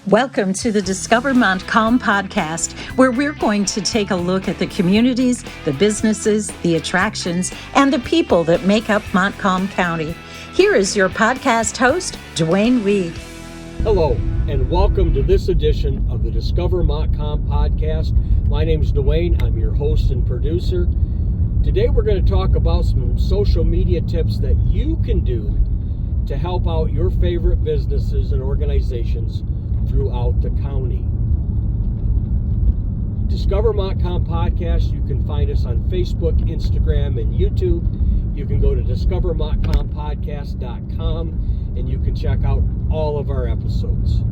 Welcome to the Discover Montcalm podcast, where we're going to take a look at the communities, the businesses, the attractions, and the people that make up Montcalm County. Here is your podcast host, Dwayne Weed. Hello, and welcome to this edition of the Discover Montcalm podcast. My name is Dwayne. I'm your host and producer. Today we're going to talk about some social media tips that you can do to help out your favorite businesses and organizations throughout the county. Discover Montcalm Podcast, you can find us on Facebook, Instagram, and YouTube. You can go to discovermontcalmpodcast.com and you can check out all of our episodes.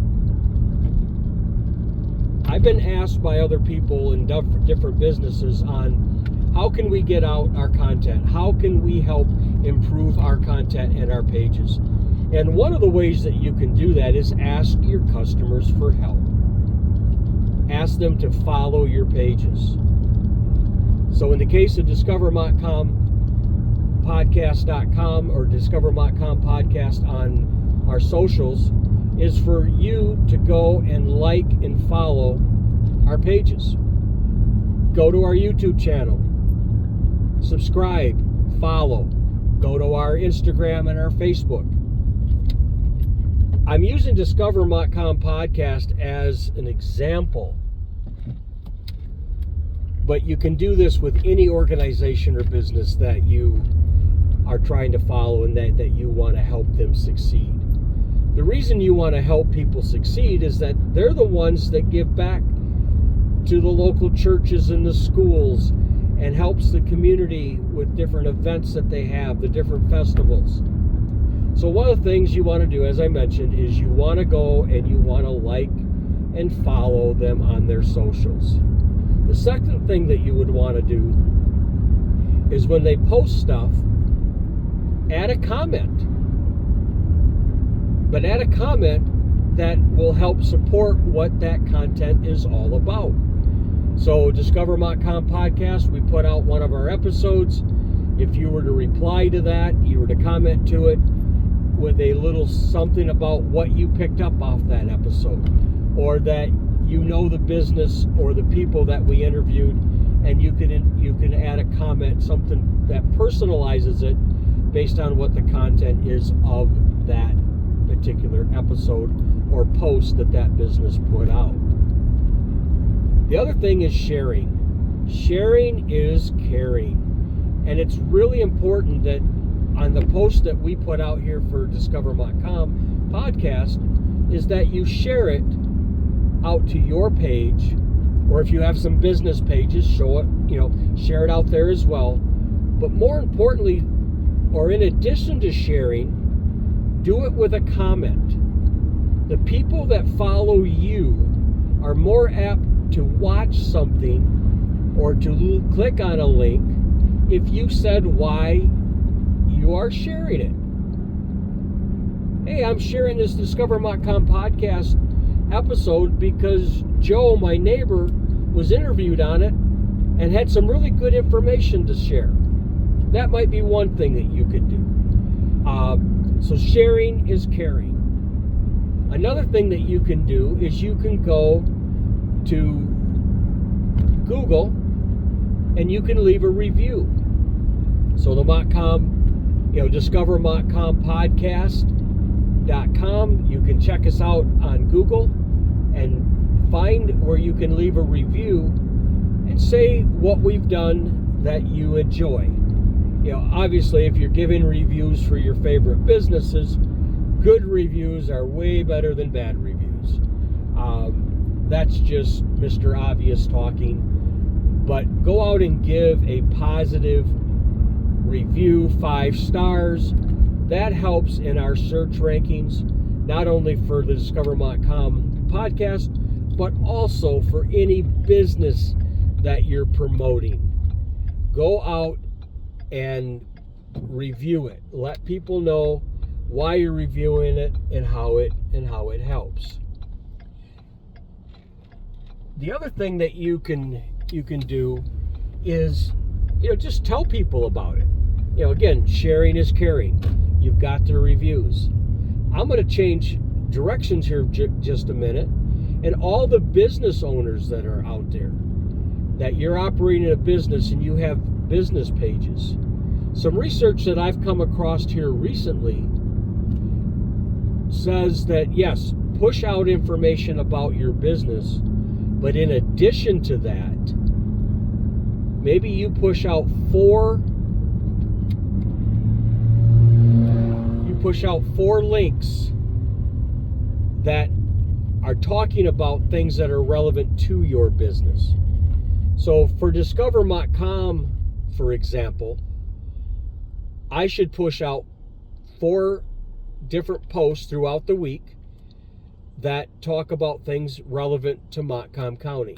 I've been asked by other people in different businesses on how can we get out our content? How can we help improve our content and our pages? And one of the ways that you can do that is ask your customers for help. Ask them to follow your pages. So in the case of discovermontcalmpodcast.com or Discover Montcalm Podcast on our socials is for you to go and like and follow our pages. Go to our YouTube channel. Subscribe, follow. Go to our Instagram and our Facebook. I'm using Discover Montcalm Podcast as an example, but you can do this with any organization or business that you are trying to follow and that you want to help them succeed. The reason you want to help people succeed is that they're the ones that give back to the local churches and the schools and helps the community with different events that they have, the different festivals. So one of the things you want to do, as I mentioned, is you want to go and you want to like and follow them on their socials. The second thing that you would want to do is when they post stuff, add a comment. But add a comment that will help support what that content is all about. So Discover Montcalm Podcast, we put out one of our episodes. If you were to reply to that, you were to comment to it with a little something about what you picked up off that episode, or that you know the business or the people that we interviewed, and you can add a comment, something that personalizes it based on what the content is of that particular episode or post that business put out. The other thing is sharing. Sharing is caring, and it's really important that on the post that we put out here for Discover Montcalm Podcast is that you share it out to your page, or if you have some business pages, show it, share it out there as well. But more importantly, or in addition to sharing, do it with a comment. The people that follow you are more apt to watch something or to click on a link if you said why you are sharing it. Hey, I'm sharing this Discover Montcalm Podcast episode because Joe, my neighbor, was interviewed on it and had some really good information to share. That might be one thing that you could do. So sharing is caring. Another thing that you can do is you can go to Google and you can leave a review. So the Discover Montcalm Podcast.com. You can check us out on Google and find where you can leave a review and say what we've done that you enjoy. Obviously, if you're giving reviews for your favorite businesses, good reviews are way better than bad reviews. That's just Mr. Obvious talking. But go out and give a positive review, 5 stars. That helps in our search rankings, not only for the Discover Montcalm podcast, but also for any business that you're promoting. Go out and review it. Let people know why you're reviewing it and how it helps. The other thing that you can do is just tell people about it. Again, sharing is caring. You've got the reviews. I'm going to change directions here just a minute And all the business owners that are out there, that you're operating a business and you have business pages. Some research that I've come across here recently says that, yes, push out information about your business, but in addition to that, maybe you push out four links that are talking about things that are relevant to your business. So for Discover Montcalm, for example, I should push out 4 different posts throughout the week that talk about things relevant to Montcalm County.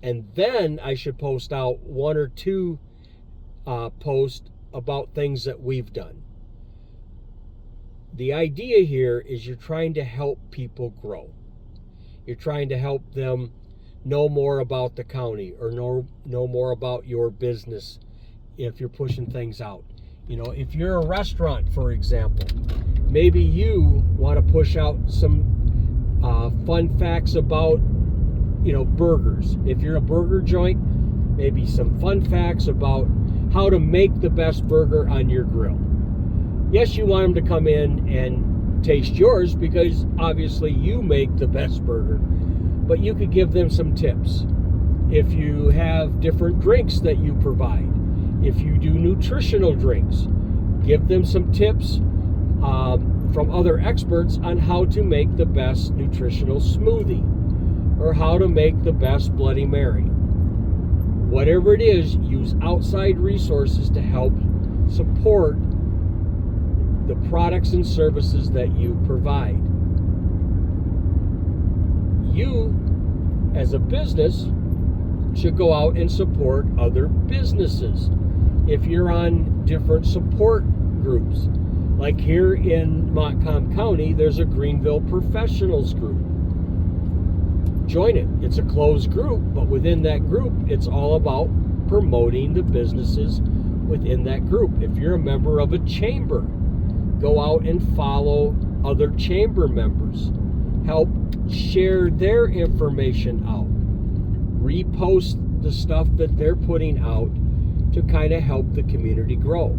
And then I should post out 1 or 2 posts about things that we've done. The idea here is you're trying to help people grow. You're trying to help them know more about the county or know more about your business if you're pushing things out. You know, if you're a restaurant, for example, maybe you want to push out some fun facts about, burgers. If you're a burger joint, maybe some fun facts about how to make the best burger on your grill. Yes, you want them to come in and taste yours because obviously you make the best burger, but you could give them some tips. If you have different drinks that you provide, if you do nutritional drinks, give them some tips from other experts on how to make the best nutritional smoothie or how to make the best Bloody Mary. Whatever it is, use outside resources to help support the products and services that you provide. You, as a business, should go out and support other businesses. If you're on different support groups, like here in Montcalm County, there's a Greenville Professionals group. Join it. It's a closed group, but within that group, it's all about promoting the businesses within that group. If you're a member of a chamber, go out and follow other chamber members. Help share their information out. Repost the stuff that they're putting out to kind of help the community grow.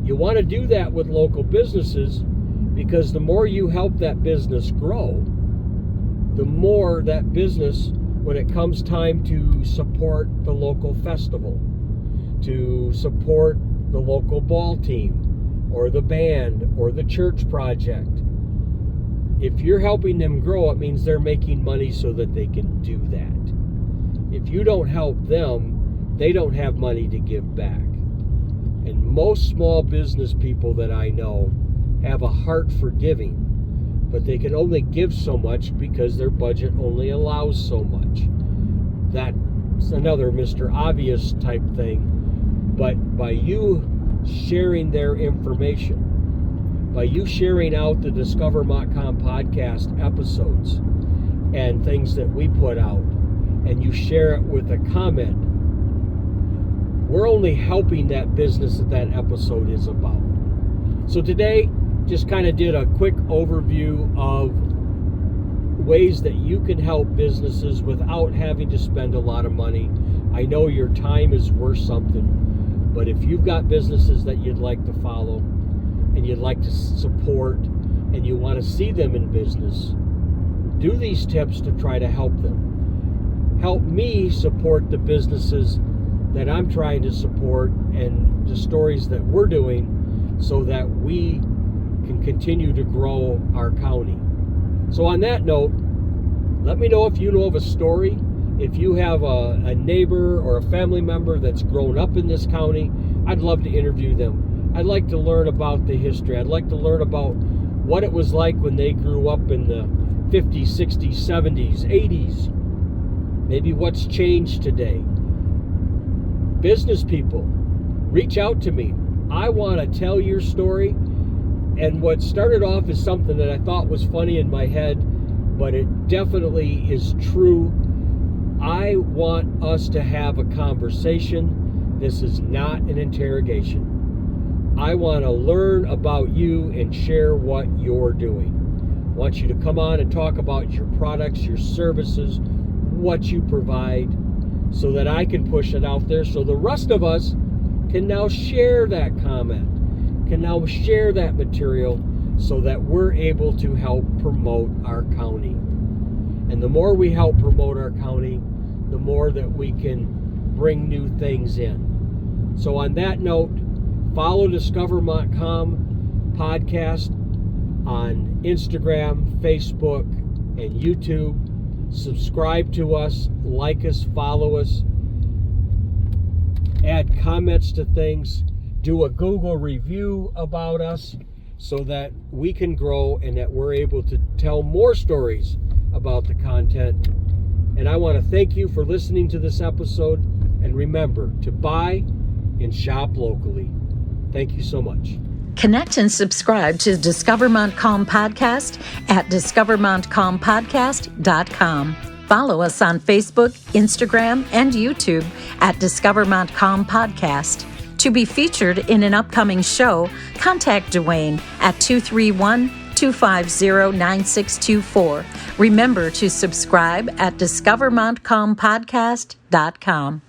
You want to do that with local businesses because the more you help that business grow, the more that business, when it comes time to support the local festival, to support the local ball team or the band or the church project, if you're helping them grow, it means they're making money so that they can do that. If you don't help them, they don't have money to give back. And most small business people that I know have a heart for giving, but they can only give so much because their budget only allows so much. That's another Mr. Obvious type thing. But by you sharing their information, by you sharing out the Discover Montcalm podcast episodes and things that we put out, and you share it with a comment, we're only helping that business that episode is about. So today, just kind of did a quick overview of ways that you can help businesses without having to spend a lot of money. I know your time is worth something, but if you've got businesses that you'd like to follow and you'd like to support and you want to see them in business, do these tips to try to help them. Help me support the businesses that I'm trying to support and the stories that we're doing so that we can continue to grow our county. So on that note, let me know if you know of a story. If you have a neighbor or a family member that's grown up in this county, I'd love to interview them. I'd like to learn about the history. I'd like to learn about what it was like when they grew up in the 50s, 60s, 70s, 80s. Maybe what's changed today. Business people, reach out to me. I want to tell your story. And what started off as something that I thought was funny in my head, but it definitely is true. I want us to have a conversation. This is not an interrogation. I want to learn about you and share what you're doing. want you to come on and talk about your products, your services, what you provide, so that I can push it out there so the rest of us can now share that comment, can now share that material, so that we're able to help promote our county. And the more we help promote our county, the more that we can bring new things in. So on that note, follow Discover Montcalm podcast on Instagram, Facebook, and YouTube. Subscribe to us, like us, follow us, add comments to things, do a Google review about us so that we can grow and that we're able to tell more stories about the content. And I want to thank you for listening to this episode, and remember to buy and shop locally. Thank you so much. Connect and subscribe to Discover Montcalm Podcast at discovermontcalmpodcast.com. Follow us on Facebook, Instagram, and YouTube at Discover Montcalm Podcast. To be featured in an upcoming show, contact Dwayne at 231-250-9624. Remember to subscribe at discovermontcalmpodcast.com.